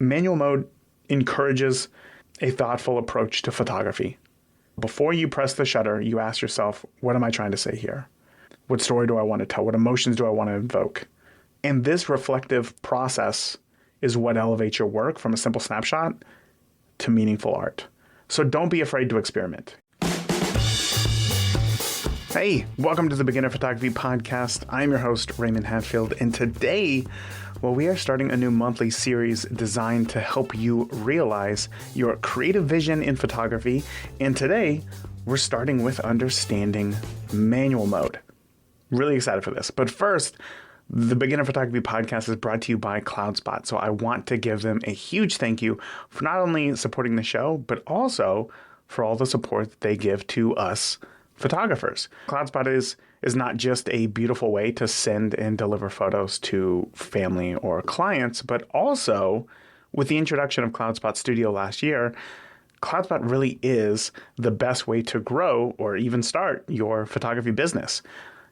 Manual mode encourages a thoughtful approach to photography. Before you press the shutter, you ask yourself, what am I trying to say here? What story do I want to tell? What emotions do I want to invoke? And this reflective process is what elevates your work from a simple snapshot to meaningful art. So don't be afraid to experiment. Hey, welcome to the Beginner Photography Podcast. I'm your host, Raymond Hatfield, and today, we are starting a new monthly series designed to help you realize your creative vision in photography. And today, we're starting with understanding manual mode. Really excited for this. But first, the Beginner Photography Podcast is brought to you by CloudSpot. So I want to give them a huge thank you for not only supporting the show, but also for all the support that they give to us photographers. CloudSpot is not just a beautiful way to send and deliver photos to family or clients, but also with the introduction of CloudSpot Studio last year, CloudSpot really is the best way to grow or even start your photography business.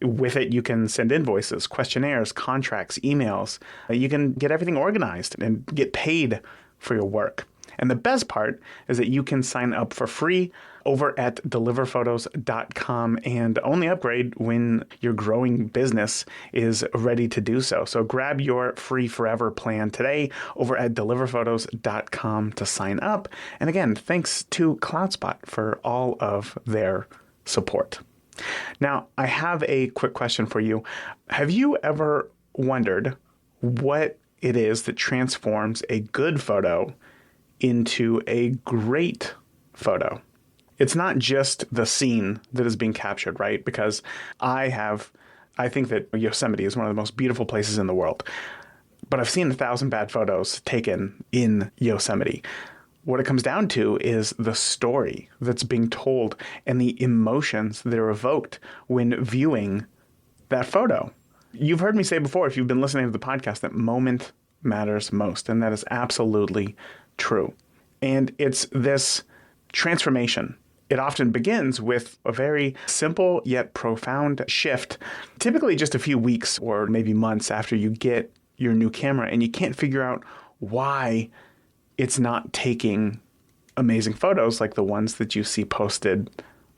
With it, you can send invoices, questionnaires, contracts, emails. You can get everything organized and get paid for your work. And the best part is that you can sign up for free over at deliverphotos.com and only upgrade when your growing business is ready to do so. So grab your free forever plan today over at deliverphotos.com to sign up. And again, thanks to CloudSpot for all of their support. Now, I have a quick question for you. Have you ever wondered what it is that transforms a good photo into a great photo? It's not just the scene that is being captured, right? Because I think that Yosemite is one of the most beautiful places in the world. But I've seen 1,000 bad photos taken in Yosemite. What it comes down to is the story that's being told and the emotions that are evoked when viewing that photo. You've heard me say before, if you've been listening to the podcast, that moment matters most. And that is absolutely true. And it's this transformation. It often begins with a very simple yet profound shift, typically just a few weeks or maybe months after you get your new camera, and you can't figure out why it's not taking amazing photos like the ones that you see posted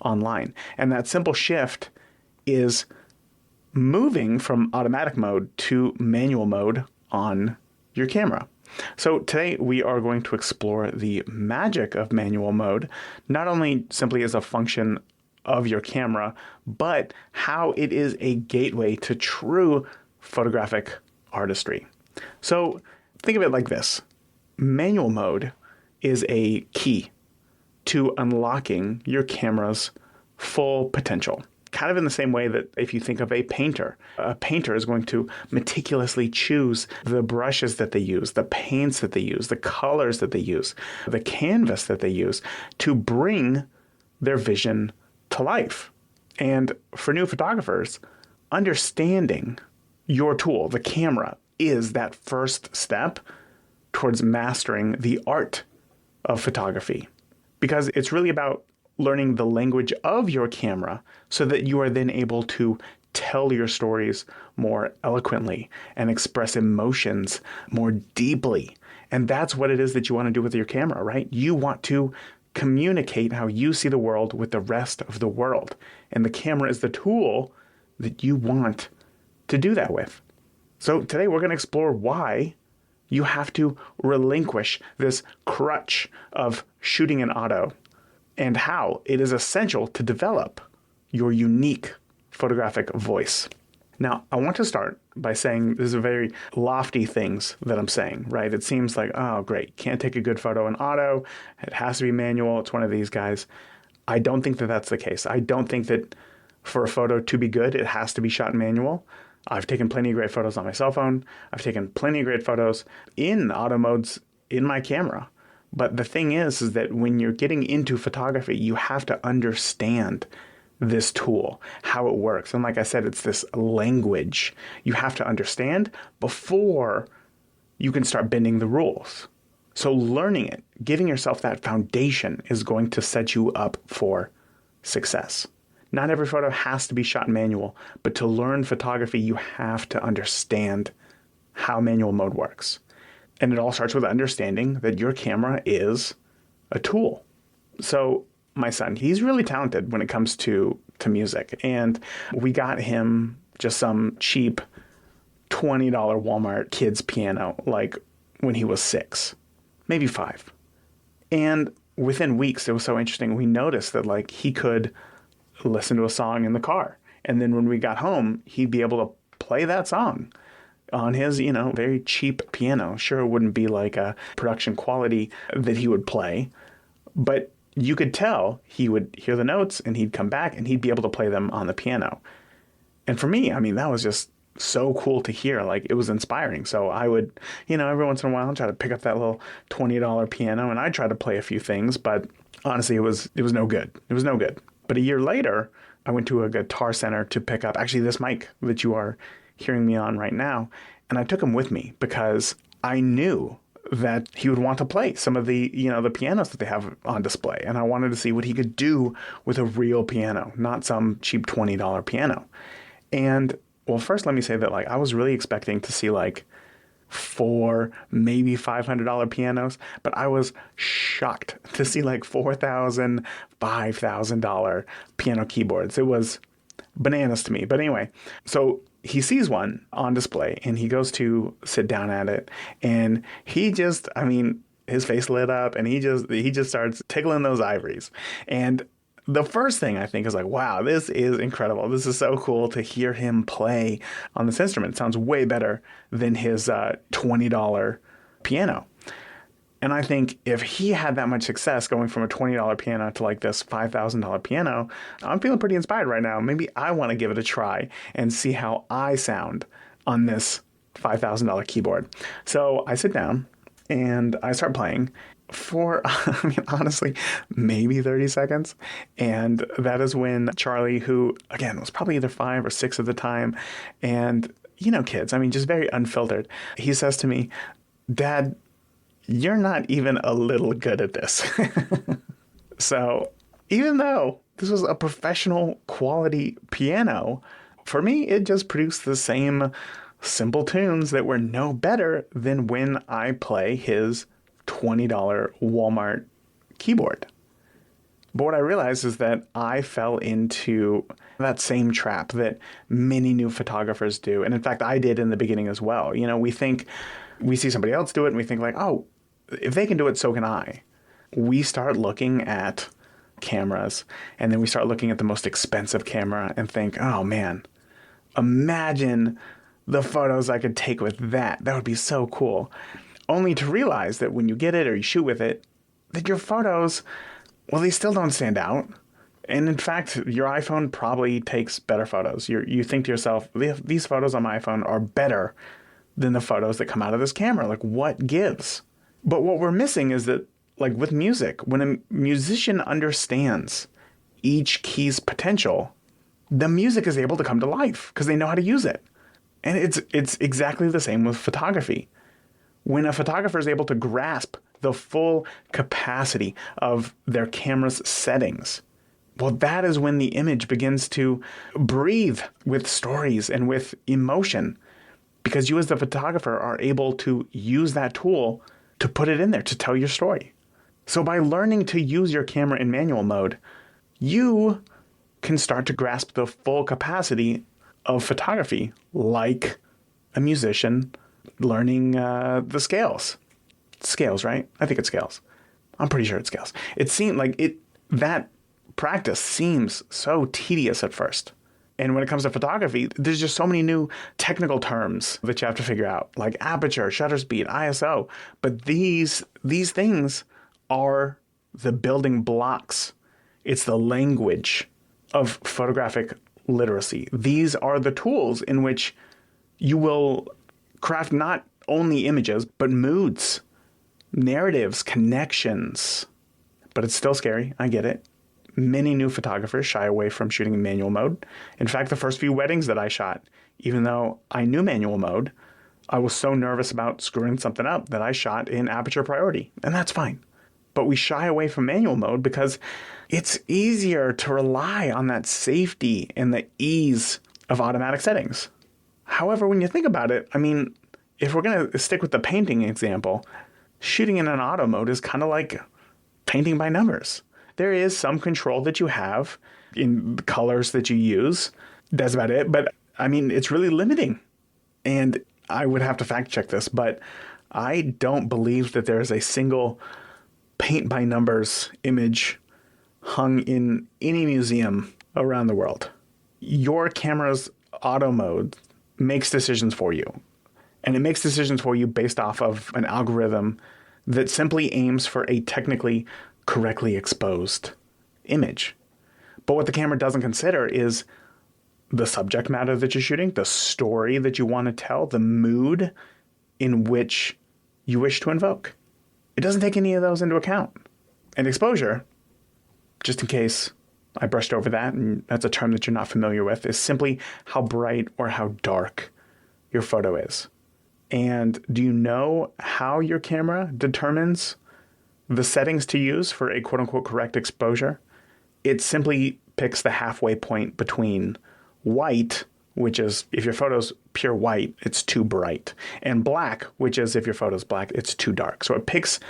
online. And that simple shift is moving from automatic mode to manual mode on your camera. So today we are going to explore the magic of manual mode, not only simply as a function of your camera, but how it is a gateway to true photographic artistry. So think of it like this. Manual mode is a key to unlocking your camera's full potential. Kind of in the same way that if you think of a painter is going to meticulously choose the brushes that they use, the paints that they use, the colors that they use, the canvas that they use to bring their vision to life. And for new photographers, understanding your tool, the camera, is that first step towards mastering the art of photography. Because it's really about learning the language of your camera so that you are then able to tell your stories more eloquently and express emotions more deeply. And that's what it is that you want to do with your camera, right? You want to communicate how you see the world with the rest of the world. And the camera is the tool that you want to do that with. So today we're going to explore why you have to relinquish this crutch of shooting in auto and how it is essential to develop your unique photographic voice. Now, I want to start by saying these are very lofty things that I'm saying, right? It seems like, oh, great, can't take a good photo in auto. It has to be manual. It's one of these guys. I don't think that that's the case. I don't think that for a photo to be good, it has to be shot in manual. I've taken plenty of great photos on my cell phone. I've taken plenty of great photos in auto modes in my camera. But the thing is that when you're getting into photography, you have to understand this tool, how it works. And like I said, it's this language you have to understand before you can start bending the rules. So learning it, giving yourself that foundation is going to set you up for success. Not every photo has to be shot manual, but to learn photography, you have to understand how manual mode works. And it all starts with understanding that your camera is a tool. So my son, he's really talented when it comes to music. And we got him just some cheap $20 Walmart kids piano, like when he was 6, maybe 5. And within weeks, it was so interesting. We noticed that like he could listen to a song in the car. And then when we got home, he'd be able to play that song on his, very cheap piano. Sure, it wouldn't be like a production quality that he would play, but you could tell he would hear the notes and he'd come back and he'd be able to play them on the piano. And for me, I mean, that was just so cool to hear. Like, it was inspiring. So I would, every once in a while try to pick up that little $20 piano and I'd try to play a few things, but honestly, it was no good. It was no good. But a year later, I went to a guitar center to pick up actually this mic that you are hearing me on right now. And I took him with me because I knew that he would want to play some of the, the pianos that they have on display. And I wanted to see what he could do with a real piano, not some cheap $20 piano. And well, first let me say that like I was really expecting to see like $400, maybe $500 pianos, but I was shocked to see like $4,000, $5,000 piano keyboards. It was bananas to me. But anyway, so he sees one on display and he goes to sit down at it and he just, his face lit up and he just starts tickling those ivories. And the first thing I think is like, wow, this is incredible. This is so cool to hear him play on this instrument. It sounds way better than his $20 piano. And I think if he had that much success going from a $20 piano to like this $5,000 piano, I'm feeling pretty inspired right now. Maybe I want to give it a try and see how I sound on this $5,000 keyboard. So I sit down and I start playing for, honestly, maybe 30 seconds. And that is when Charlie, who, again, was probably either 5 or 6 at the time, and, kids, just very unfiltered, he says to me, "Dad, you're not even a little good at this." So even though this was a professional quality piano, for me, it just produced the same simple tunes that were no better than when I play his $20 Walmart keyboard. But what I realized is that I fell into that same trap that many new photographers do. And in fact, I did in the beginning as well. We see somebody else do it and we think like, oh, if they can do it, so can I. We start looking at cameras and then we start looking at the most expensive camera and think, oh man, imagine the photos I could take with that. That would be so cool. Only to realize that when you get it or you shoot with it, that your photos, well, they still don't stand out. And in fact, your iPhone probably takes better photos. You think to yourself, these photos on my iPhone are better than the photos that come out of this camera. Like, what gives? But what we're missing is that, like with music, when a musician understands each key's potential, the music is able to come to life because they know how to use it. And it's exactly the same with photography. When a photographer is able to grasp the full capacity of their camera's settings, well, that is when the image begins to breathe with stories and with emotion, because you as the photographer are able to use that tool to put it in there to tell your story. So by learning to use your camera in manual mode, you can start to grasp the full capacity of photography like a musician learning the scales. Scales, right? I think it's scales. I'm pretty sure it's scales. It seemed like that practice seems so tedious at first. And when it comes to photography, there's just so many new technical terms that you have to figure out, like aperture, shutter speed, ISO. But these things are the building blocks. It's the language of photographic literacy. These are the tools in which you will craft not only images, but moods, narratives, connections. But it's still scary. I get it. Many new photographers shy away from shooting in manual mode. In fact, the first few weddings that I shot, even though I knew manual mode, I was so nervous about screwing something up that I shot in Aperture priority, and that's fine. But we shy away from manual mode because it's easier to rely on that safety and the ease of automatic settings. However, when you think about it, if we're going to stick with the painting example, shooting in an auto mode is kind of like painting by numbers. There is some control that you have in the colors that you use. That's about it. But I mean, it's really limiting. And I would have to fact check this, but I don't believe that there is a single paint by numbers image hung in any museum around the world. Your camera's auto mode makes decisions for you. And it makes decisions for you based off of an algorithm that simply aims for a technically correctly exposed image. But what the camera doesn't consider is the subject matter that you're shooting, the story that you want to tell, the mood in which you wish to invoke. It doesn't take any of those into account. And exposure, just in case I brushed over that, and that's a term that you're not familiar with, is simply how bright or how dark your photo is. And do you know how your camera determines the settings to use for a quote-unquote correct exposure? It simply picks the halfway point between white, which is if your photo's pure white, it's too bright, and black, which is if your photo's black, it's too dark. So it picks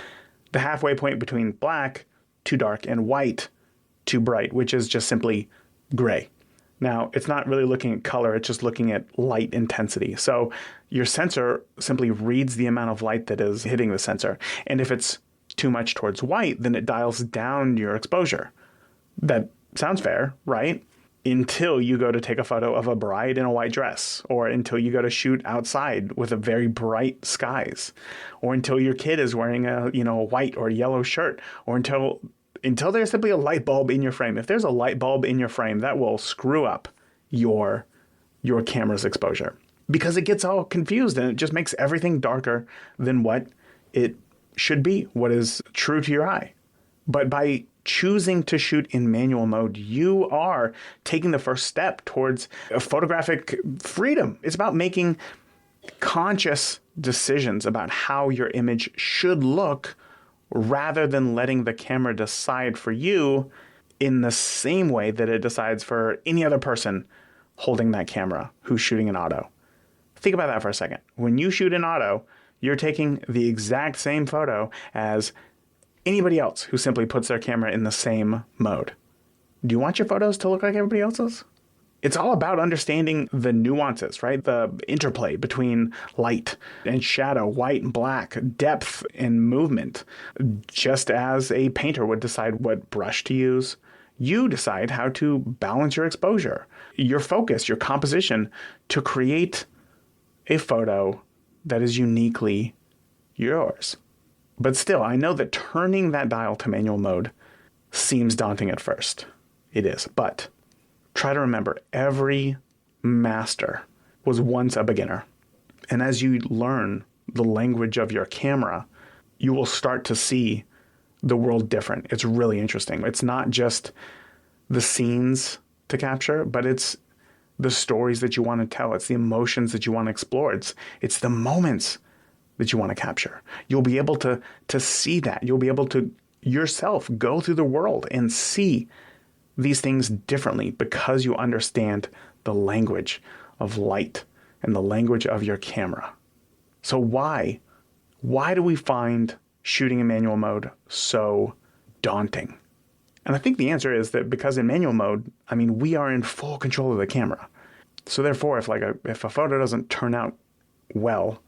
the halfway point between black, too dark, and white, too bright, which is just simply gray. Now, it's not really looking at color, it's just looking at light intensity. So your sensor simply reads the amount of light that is hitting the sensor. And if it's too much towards white, then it dials down your exposure. That sounds fair, right? Until you go to take a photo of a bride in a white dress, or until you go to shoot outside with a very bright skies, or until your kid is wearing a white or yellow shirt, or until there's simply a light bulb in your frame. If there's a light bulb in your frame, that will screw up your camera's exposure because it gets all confused and it just makes everything darker than what it should be, what is true to your eye. But by choosing to shoot in manual mode, you are taking the first step towards a photographic freedom. It's about making conscious decisions about how your image should look rather than letting the camera decide for you in the same way that it decides for any other person holding that camera who's shooting in auto. Think about that for a second. When you shoot in auto, you're taking the exact same photo as anybody else who simply puts their camera in the same mode. Do you want your photos to look like everybody else's? It's all about understanding the nuances, right? The interplay between light and shadow, white and black, depth and movement. Just as a painter would decide what brush to use, you decide how to balance your exposure, your focus, your composition to create a photo that is uniquely yours. But still, I know that turning that dial to manual mode seems daunting at first. It is, but try to remember every master was once a beginner. And as you learn the language of your camera, you will start to see the world different. It's really interesting. It's not just the scenes to capture, but it's the stories that you want to tell. It's the emotions that you want to explore. It's the moments that you want to capture. You'll be able to see that. You'll be able to yourself go through the world and see these things differently because you understand the language of light and the language of your camera. So why do we find shooting in manual mode so daunting? And I think the answer is that because in manual mode, we are in full control of the camera. So therefore, if a photo doesn't turn out well,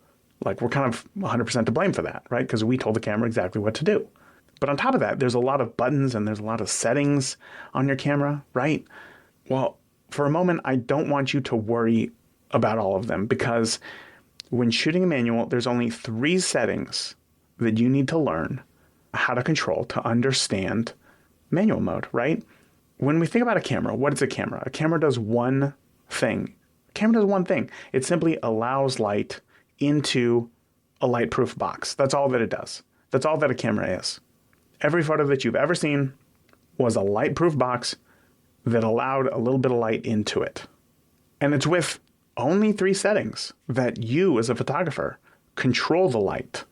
we're kind of 100% to blame for that, right? Because we told the camera exactly what to do. But on top of that, there's a lot of buttons and there's a lot of settings on your camera, right? Well, for a moment, I don't want you to worry about all of them because when shooting a manual, there's only 3 settings that you need to learn how to control to understand manual mode, right? When we think about a camera, what is a camera? A camera does one thing. A camera does one thing. It simply allows light into a light-proof box. That's all that it does. That's all that a camera is. Every photo that you've ever seen was a light-proof box that allowed a little bit of light into it. And it's with only 3 settings that you, as a photographer, control the light,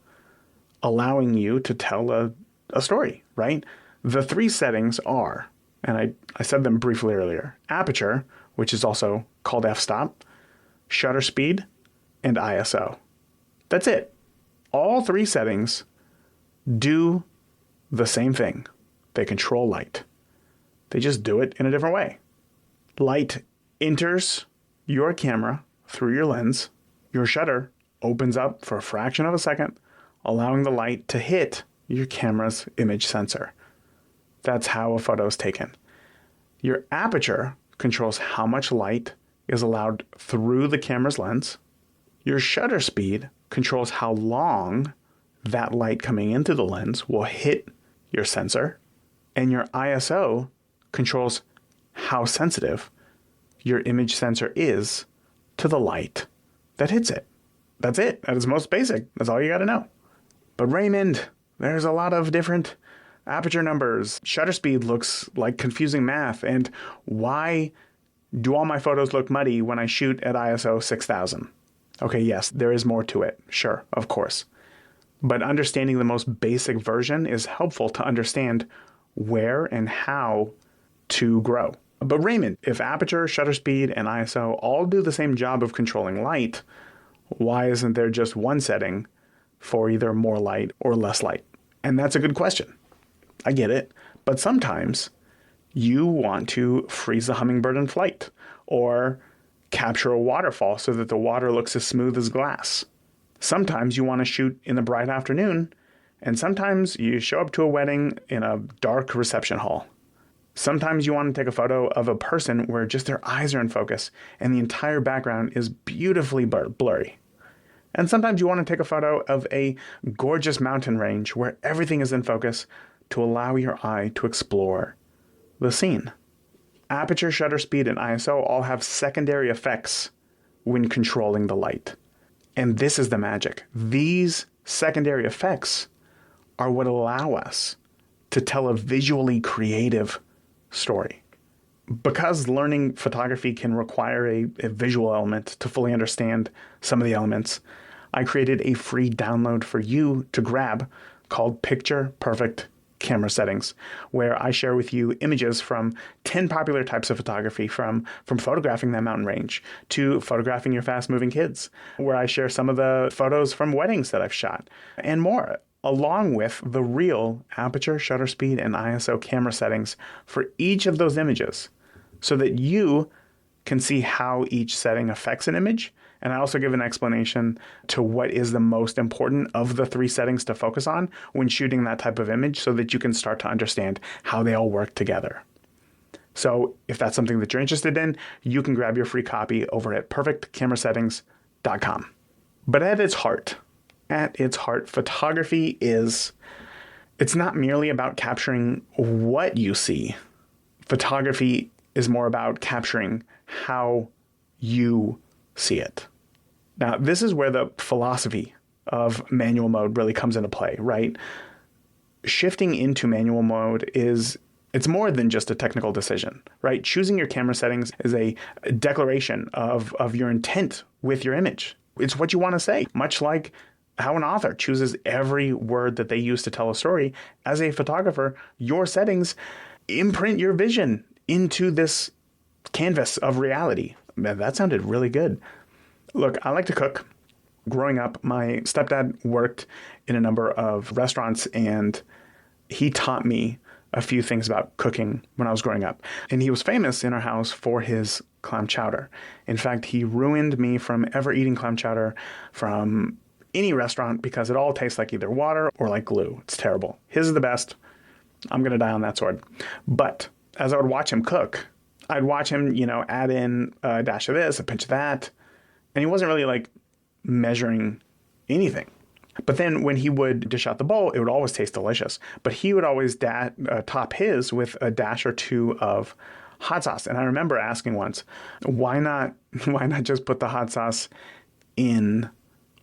allowing you to tell a story, right? The 3 settings are, and I said them briefly earlier, aperture, which is also called f-stop, shutter speed, and ISO. That's it. All three settings do the same thing. They control light. They just do it in a different way. Light enters your camera through your lens. Your shutter opens up for a fraction of a second, allowing the light to hit your camera's image sensor. That's how a photo is taken. Your aperture controls how much light is allowed through the camera's lens. Your shutter speed controls how long that light coming into the lens will hit your sensor. And your ISO controls how sensitive your image sensor is to the light that hits it. That's it. That is most basic. That's all you got to know. But Raymond, there's a lot of different aperture numbers. Shutter speed looks like confusing math. And why do all my photos look muddy when I shoot at ISO 6000? Okay, yes, there is more to it. Sure, of course. But understanding the most basic version is helpful to understand where and how to grow. But Raymond, if aperture, shutter speed, and ISO all do the same job of controlling light, why isn't there just one setting for either more light or less light? And that's a good question. I get it. But sometimes you want to freeze a hummingbird in flight or capture a waterfall so that the water looks as smooth as glass. Sometimes you want to shoot in the bright afternoon, and sometimes you show up to a wedding in a dark reception hall. Sometimes you want to take a photo of a person where just their eyes are in focus and the entire background is beautifully blurry. And sometimes you want to take a photo of a gorgeous mountain range where everything is in focus to allow your eye to explore the scene. Aperture, shutter speed, and ISO all have secondary effects when controlling the light. And this is the magic. These secondary effects are what allow us to tell a visually creative story. Because learning photography can require a visual element to fully understand some of the elements, I created a free download for you to grab called Picture Perfect Camera Settings, where I share with you images from 10 popular types of photography, from photographing that mountain range to photographing your fast-moving kids, where I share some of the photos from weddings that I've shot, and more, along with the real aperture, shutter speed, and ISO camera settings for each of those images so that you can see how each setting affects an image. And I also give an explanation to what is the most important of the three settings to focus on when shooting that type of image so that you can start to understand how they all work together. So if that's something that you're interested in, you can grab your free copy over at perfectcamerasettings.com. But at its heart, photography it's not merely about capturing what you see. Photography is more about capturing how you see it. Now, this is where the philosophy of manual mode really comes into play, right? Shifting into manual mode it's more than just a technical decision, right? Choosing your camera settings is a declaration of your intent with your image. It's what you want to say, much like how an author chooses every word that they use to tell a story. As a photographer, your settings imprint your vision into this canvas of reality. Man, that sounded really good. Look, I like to cook. Growing up, my stepdad worked in a number of restaurants, and he taught me a few things about cooking when I was growing up. And he was famous in our house for his clam chowder. In fact, he ruined me from ever eating clam chowder from any restaurant because it all tastes like either water or like glue. It's terrible. His is the best. I'm going to die on that sword. But as I would watch him cook, I'd watch him, add in a dash of this, a pinch of that. And he wasn't really like measuring anything. But then when he would dish out the bowl, it would always taste delicious. But he would always top his with a dash or two of hot sauce. And I remember asking once, why not just put the hot sauce in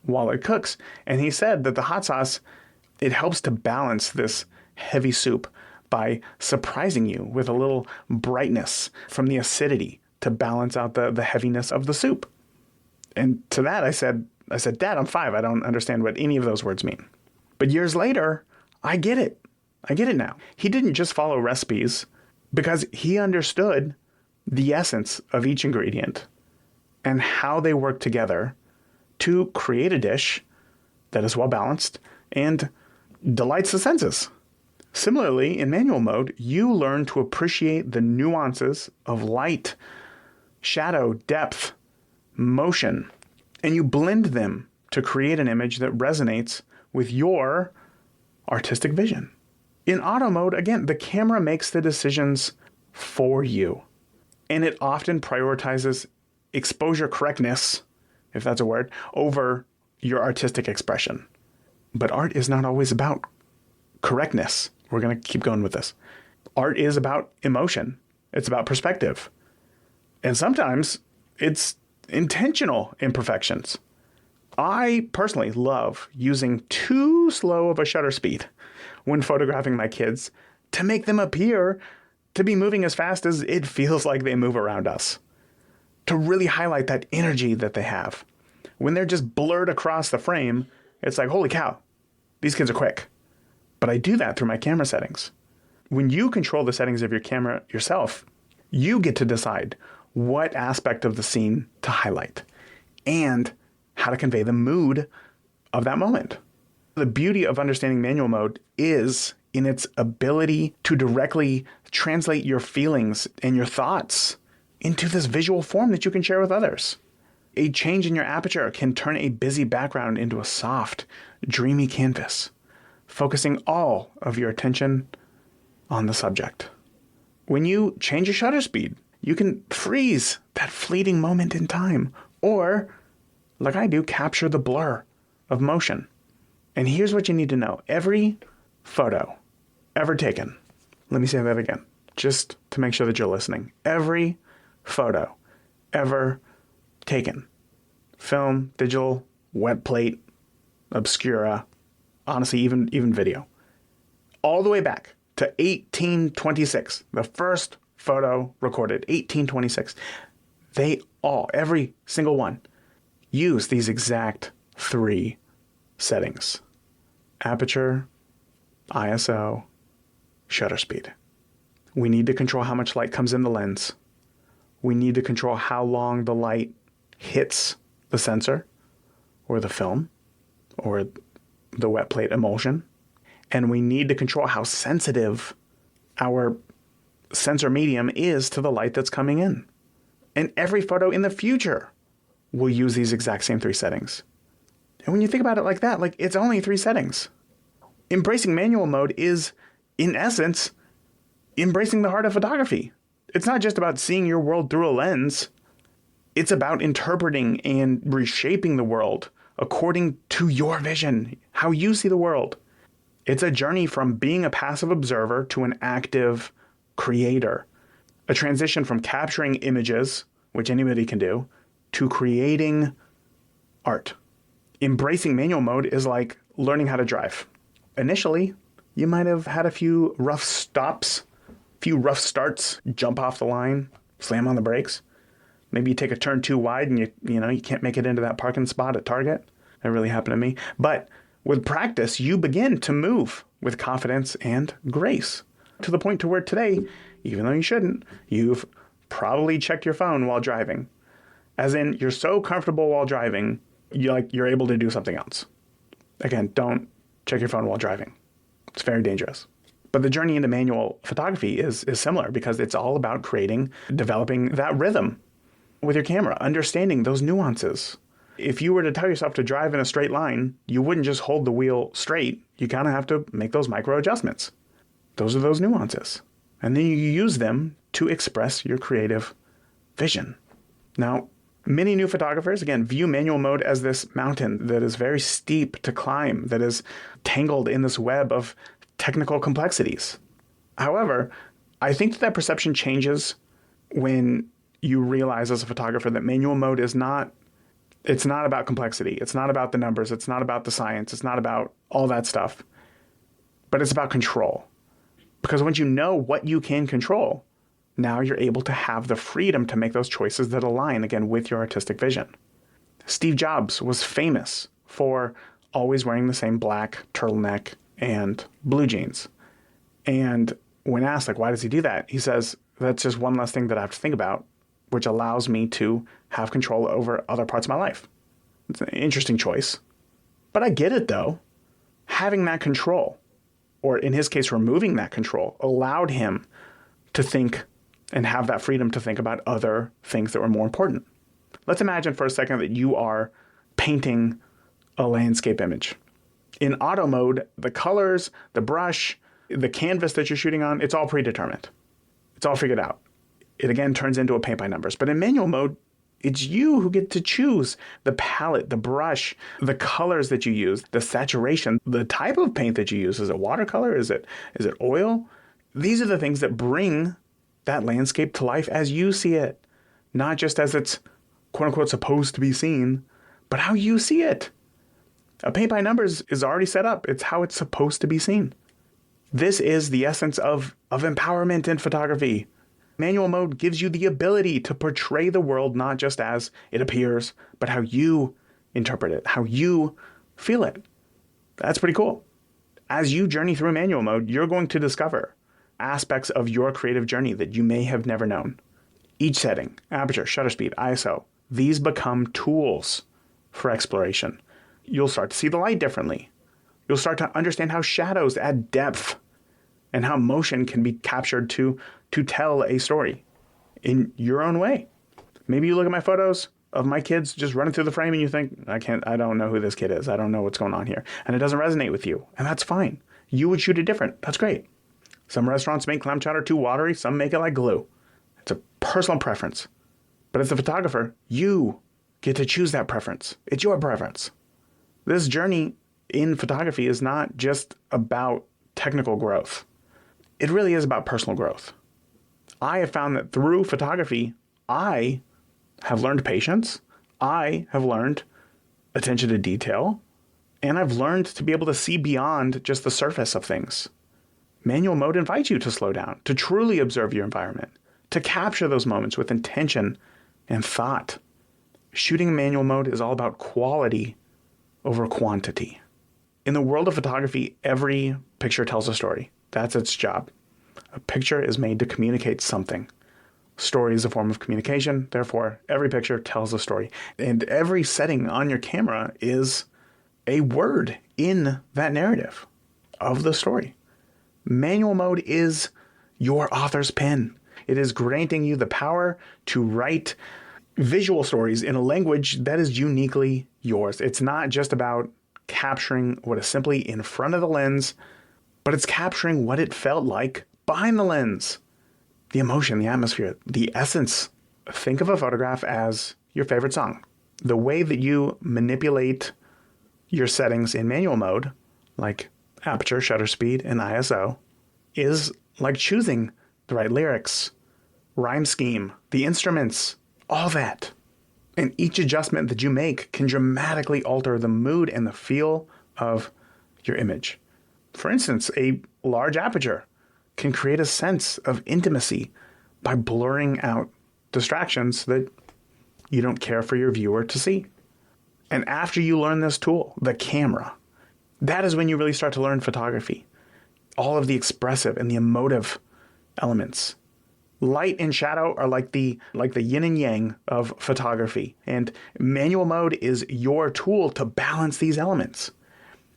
while it cooks? And he said that the hot sauce, it helps to balance this heavy soup by surprising you with a little brightness from the acidity to balance out the heaviness of the soup. And to that, I said, Dad, I'm 5. I don't understand what any of those words mean. But years later, I get it. I get it now. He didn't just follow recipes because he understood the essence of each ingredient and how they work together to create a dish that is well balanced and delights the senses. Similarly, in manual mode, you learn to appreciate the nuances of light, shadow, depth, motion, and you blend them to create an image that resonates with your artistic vision. In auto mode, again, the camera makes the decisions for you, and it often prioritizes exposure correctness, if that's a word, over your artistic expression. But art is not always about correctness. We're going to keep going with this. Art is about emotion. It's about perspective. And sometimes it's intentional imperfections. I personally love using too slow of a shutter speed when photographing my kids to make them appear to be moving as fast as it feels like they move around us, to really highlight that energy that they have. When they're just blurred across the frame, it's like, holy cow, these kids are quick. But I do that through my camera settings. When you control the settings of your camera yourself, you get to decide what aspect of the scene to highlight and how to convey the mood of that moment. The beauty of understanding manual mode is in its ability to directly translate your feelings and your thoughts into this visual form that you can share with others. A change in your aperture can turn a busy background into a soft, dreamy canvas, focusing all of your attention on the subject. When you change your shutter speed, you can freeze that fleeting moment in time, or, like I do, capture the blur of motion. And here's what you need to know. Every photo ever taken, let me say that again, just to make sure that you're listening. Every photo ever taken, film, digital, wet plate, obscura, honestly, even video, all the way back to 1826, the first photo recorded, 1826, they all, every single one, use these exact three settings: aperture, ISO, shutter speed. We need to control how much light comes in the lens. We need to control how long the light hits the sensor or the film or the wet plate emulsion. And we need to control how sensitive our sensor medium is to the light that's coming in. And every photo in the future will use these exact same three settings. And when you think about it like that, like, it's only three settings. Embracing manual mode is, in essence, embracing the heart of photography. It's not just about seeing your world through a lens. It's about interpreting and reshaping the world according to your vision, how you see the world. It's a journey from being a passive observer to an active creator, a transition from capturing images, which anybody can do, to creating art. Embracing manual mode is like learning how to drive. Initially, you might have had a few rough stops, few rough starts, jump off the line, slam on the brakes. Maybe you take a turn too wide and you can't make it into that parking spot at Target. That really happened to me. But with practice, you begin to move with confidence and grace, to the point to where today, even though you shouldn't, you've probably checked your phone while driving. As in, you're so comfortable while driving, you're able to do something else. Again, don't check your phone while driving. It's very dangerous. But the journey into manual photography is similar, because it's all about developing that rhythm with your camera, understanding those nuances. If you were to tell yourself to drive in a straight line, you wouldn't just hold the wheel straight. You kind of have to make those micro adjustments. Those are those nuances. And then you use them to express your creative vision. Now, many new photographers, again, view manual mode as this mountain that is very steep to climb, that is tangled in this web of technical complexities. However, I think that perception changes when you realize as a photographer that manual mode it's not about complexity. It's not about the numbers. It's not about the science. It's not about all that stuff. But it's about control. Because once you know what you can control, now you're able to have the freedom to make those choices that align, again, with your artistic vision. Steve Jobs was famous for always wearing the same black turtleneck and blue jeans. And when asked, why does he do that? He says, that's just one less thing that I have to think about, which allows me to have control over other parts of my life. It's an interesting choice. But I get it though. Having that control, or in his case, removing that control, allowed him to think and have that freedom to think about other things that were more important. Let's imagine for a second that you are painting a landscape image. In auto mode, the colors, the brush, the canvas that you're shooting on, it's all predetermined. It's all figured out. It again turns into a paint by numbers. But in manual mode, it's you who get to choose the palette, the brush, the colors that you use, the saturation, the type of paint that you use. Is it watercolor? Is it oil? These are the things that bring that landscape to life as you see it, not just as it's quote unquote supposed to be seen, but how you see it. A paint by numbers is already set up. It's how it's supposed to be seen. This is the essence of empowerment in photography. Manual mode gives you the ability to portray the world not just as it appears, but how you interpret it, how you feel it. That's pretty cool. As you journey through manual mode, you're going to discover aspects of your creative journey that you may have never known. Each setting, aperture, shutter speed, ISO, these become tools for exploration. You'll start to see the light differently. You'll start to understand how shadows add depth and how motion can be captured to tell a story in your own way. Maybe you look at my photos of my kids just running through the frame and you think, I don't know who this kid is. I don't know what's going on here. And it doesn't resonate with you. And that's fine. You would shoot it different. That's great. Some restaurants make clam chowder too watery. Some make it like glue. It's a personal preference. But as a photographer, you get to choose that preference. It's your preference. This journey in photography is not just about technical growth. It really is about personal growth. I have found that through photography, I have learned patience. I have learned attention to detail. And I've learned to be able to see beyond just the surface of things. Manual mode invites you to slow down, to truly observe your environment, to capture those moments with intention and thought. Shooting in manual mode is all about quality over quantity. In the world of photography, every picture tells a story. That's its job. A picture is made to communicate something. Story is a form of communication. Therefore, every picture tells a story. And every setting on your camera is a word in that narrative of the story. Manual mode is your author's pen. It is granting you the power to write visual stories in a language that is uniquely yours. It's not just about capturing what is simply in front of the lens, but it's capturing what it felt like behind the lens. The emotion, the atmosphere, the essence. Think of a photograph as your favorite song. The way that you manipulate your settings in manual mode, like aperture, shutter speed, and ISO, is like choosing the right lyrics, rhyme scheme, the instruments, all that. And each adjustment that you make can dramatically alter the mood and the feel of your image. For instance, a large aperture can create a sense of intimacy by blurring out distractions that you don't care for your viewer to see. And after you learn this tool, the camera, that is when you really start to learn photography. All of the expressive and the emotive elements. Light and shadow are like the yin and yang of photography. And manual mode is your tool to balance these elements.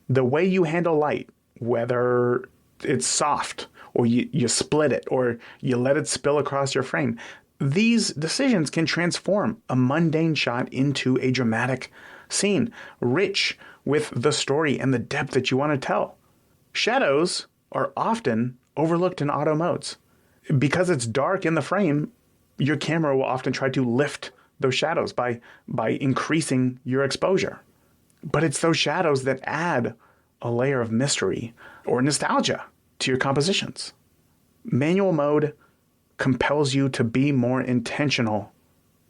The way you handle light, whether it's soft or you split it or you let it spill across your frame, these decisions can transform a mundane shot into a dramatic scene, rich with the story and the depth that you want to tell. Shadows are often overlooked in auto modes. Because it's dark in the frame, your camera will often try to lift those shadows by increasing your exposure. But it's those shadows that add a layer of mystery or nostalgia to your compositions. Manual mode compels you to be more intentional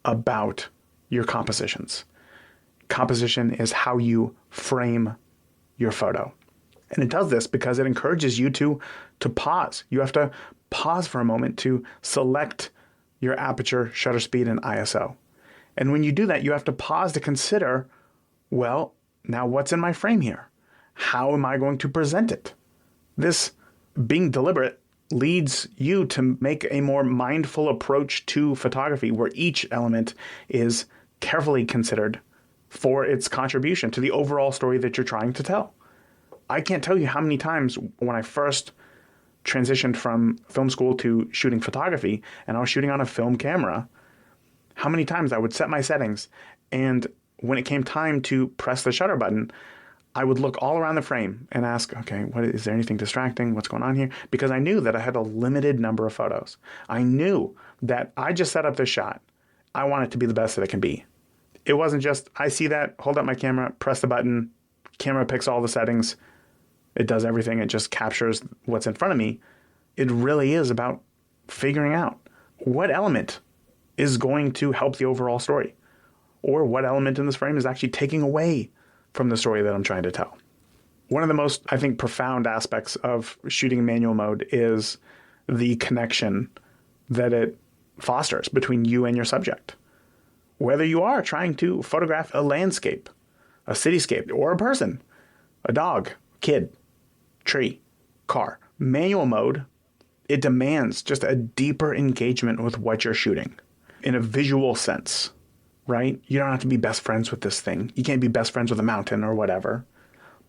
about your compositions. Composition is how you frame your photo. And it does this because it encourages you to pause. You have to pause for a moment to select your aperture, shutter speed, and ISO. And when you do that, you have to pause to consider, well, now what's in my frame here? How am I going to present it? This being deliberate leads you to make a more mindful approach to photography where each element is carefully considered, for its contribution to the overall story that you're trying to tell. I can't tell you how many times when I first transitioned from film school to shooting photography, and I was shooting on a film camera, how many times I would set my settings, and when it came time to press the shutter button, I would look all around the frame and ask, okay, is there anything distracting? What's going on here? Because I knew that I had a limited number of photos. I knew that I just set up this shot. I want it to be the best that it can be. It wasn't just, I see that, hold up my camera, press the button, camera picks all the settings, it does everything, it just captures what's in front of me. It really is about figuring out what element is going to help the overall story, or what element in this frame is actually taking away from the story that I'm trying to tell. One of the most, I think, profound aspects of shooting in manual mode is the connection that it fosters between you and your subject. Whether you are trying to photograph a landscape, a cityscape, or a person, a dog, kid, tree, car, manual mode, it demands just a deeper engagement with what you're shooting in a visual sense. Right? You don't have to be best friends with this thing. You can't be best friends with a mountain or whatever.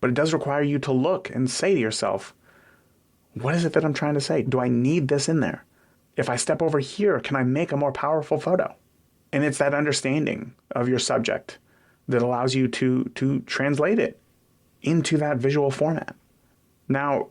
But it does require you to look and say to yourself, what is it that I'm trying to say? Do I need this in there? If I step over here, can I make a more powerful photo? And it's that understanding of your subject that allows you to translate it into that visual format. Now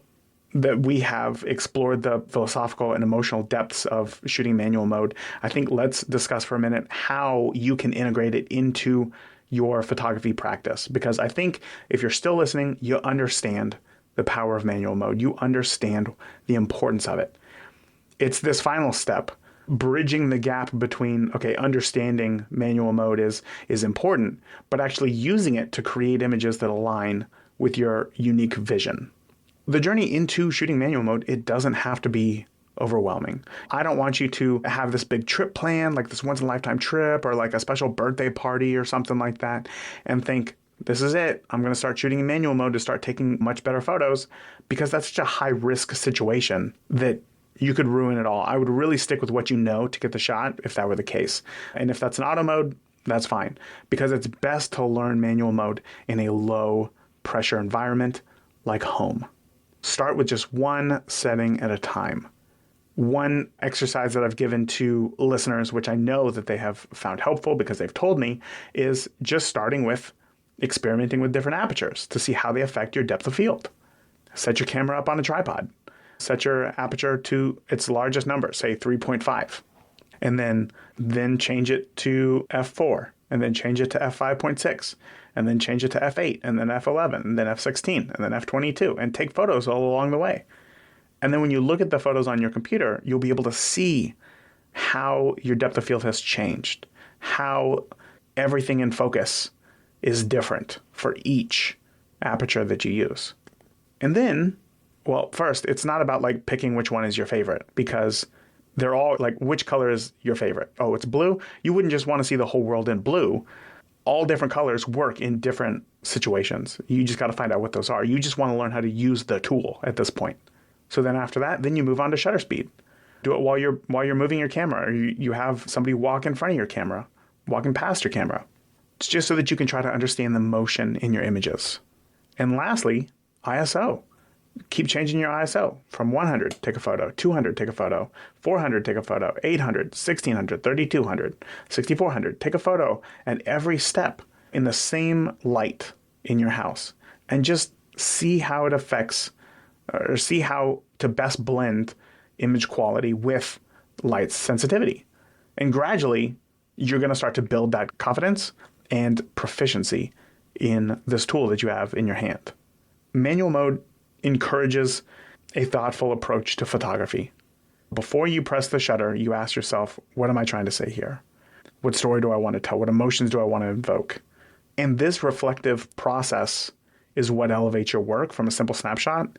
that we have explored the philosophical and emotional depths of shooting manual mode, I think let's discuss for a minute how you can integrate it into your photography practice. Because I think if you're still listening, you understand the power of manual mode. You understand the importance of it. It's this final step, bridging the gap between, okay, understanding manual mode is important, but actually using it to create images that align with your unique vision. The journey into shooting manual mode, it doesn't have to be overwhelming. I don't want you to have this big trip plan, like this once-in-a-lifetime trip or like a special birthday party or something like that, and think, this is it. I'm going to start shooting in manual mode to start taking much better photos, because that's such a high-risk situation that you could ruin it all. I would really stick with what you know to get the shot if that were the case. And if that's an auto mode, that's fine, because it's best to learn manual mode in a low-pressure environment like home. Start with just one setting at a time. One exercise that I've given to listeners, which I know that they have found helpful because they've told me, is just starting with experimenting with different apertures to see how they affect your depth of field. Set your camera up on a tripod. Set your aperture to its largest number, say 3.5, and then change it to f4, and then change it to f5.6, and then change it to f8, and then f11, and then f16, and then f22, and take photos all along the way. And then when you look at the photos on your computer, you'll be able to see how your depth of field has changed, how everything in focus is different for each aperture that you use. And then, well, first, it's not about like picking which one is your favorite, because they're all like, which color is your favorite? Oh, it's blue? You wouldn't just want to see the whole world in blue. All different colors work in different situations. You just got to find out what those are. You just want to learn how to use the tool at this point. So then after that, then you move on to shutter speed. Do it while you're moving your camera, or you have somebody walk in front of your camera, walking past your camera. It's just so that you can try to understand the motion in your images. And lastly, ISO. Keep changing your ISO. From 100, take a photo. 200, take a photo. 400, take a photo. 800, 1600, 3200, 6400. Take a photo at every step in the same light in your house. And just see how it affects, or see how to best blend image quality with light sensitivity. And gradually, you're going to start to build that confidence and proficiency in this tool that you have in your hand. Manual mode encourages a thoughtful approach to photography. Before you press the shutter, you ask yourself, what am I trying to say here? What story do I want to tell? What emotions do I want to invoke? And this reflective process is what elevates your work from a simple snapshot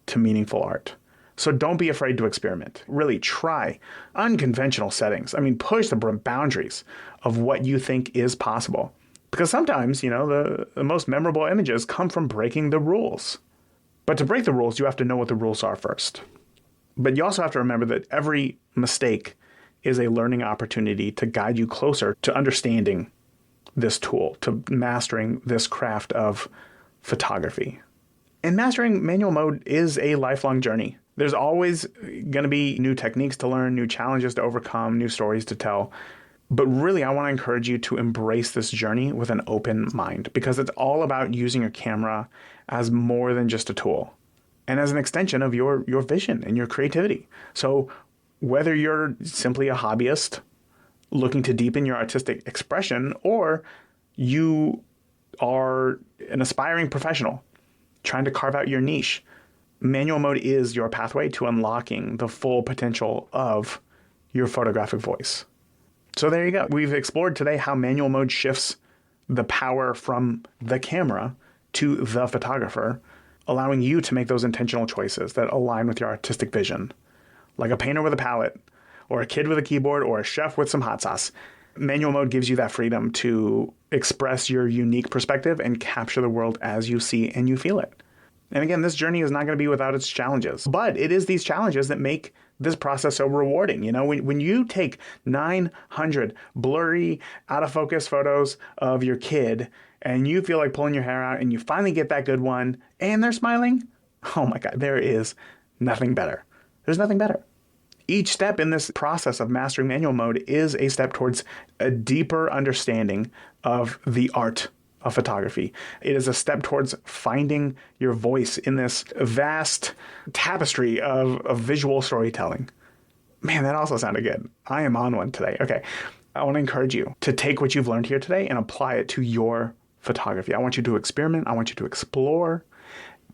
to meaningful art. So don't be afraid to experiment. Really try unconventional settings. I mean, push the boundaries of what you think is possible. Because sometimes, the most memorable images come from breaking the rules. But to break the rules, you have to know what the rules are first. But you also have to remember that every mistake is a learning opportunity to guide you closer to understanding this tool, to mastering this craft of photography. And mastering manual mode is a lifelong journey. There's always going to be new techniques to learn, new challenges to overcome, new stories to tell. But really, I want to encourage you to embrace this journey with an open mind, because it's all about using your camera as more than just a tool and as an extension of your vision and your creativity. So whether you're simply a hobbyist looking to deepen your artistic expression, or you are an aspiring professional trying to carve out your niche, manual mode is your pathway to unlocking the full potential of your photographic voice. So there you go. We've explored today how manual mode shifts the power from the camera to the photographer, allowing you to make those intentional choices that align with your artistic vision. Like a painter with a palette, or a kid with a keyboard, or a chef with some hot sauce. Manual mode gives you that freedom to express your unique perspective and capture the world as you see and you feel it. And again, this journey is not going to be without its challenges, but it is these challenges that make this process so rewarding. You know, when you take 900 blurry, out of focus photos of your kid and you feel like pulling your hair out and you finally get that good one and they're smiling, oh my God, there is nothing better. There's nothing better. Each step in this process of mastering manual mode is a step towards a deeper understanding of the art of photography. It is a step towards finding your voice in this vast tapestry of visual storytelling. Man, that also sounded good. I am on one today. Okay. I want to encourage you to take what you've learned here today and apply it to your photography. I want you to experiment. I want you to explore.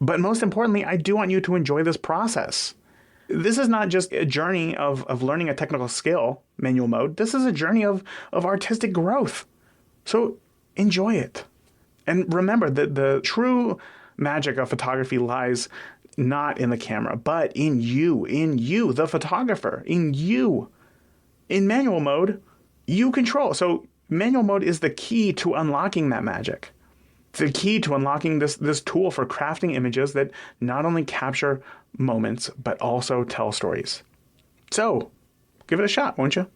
But most importantly, I do want you to enjoy this process. This is not just a journey of learning a technical skill, manual mode. This is a journey of artistic growth. So enjoy it. And remember that the true magic of photography lies not in the camera, but in you, the photographer, in you. In manual mode, you control. So manual mode is the key to unlocking that magic. It's the key to unlocking this tool for crafting images that not only capture moments, but also tell stories. So give it a shot, won't you?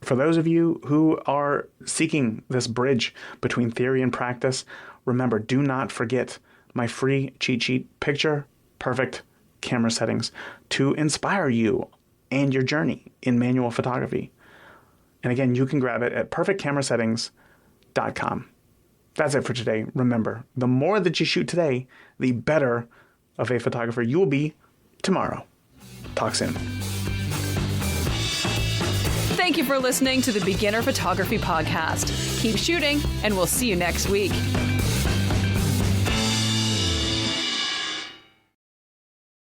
For those of you who are seeking this bridge between theory and practice, remember, do not forget my free cheat sheet, Picture Perfect Camera Settings, to inspire you and your journey in manual photography. And again, you can grab it at perfectcamerasettings.com. That's it for today. Remember, the more that you shoot today, the better of a photographer you will be tomorrow. Talk soon. Thank you for listening to the Beginner Photography Podcast. Keep shooting, and we'll see you next week.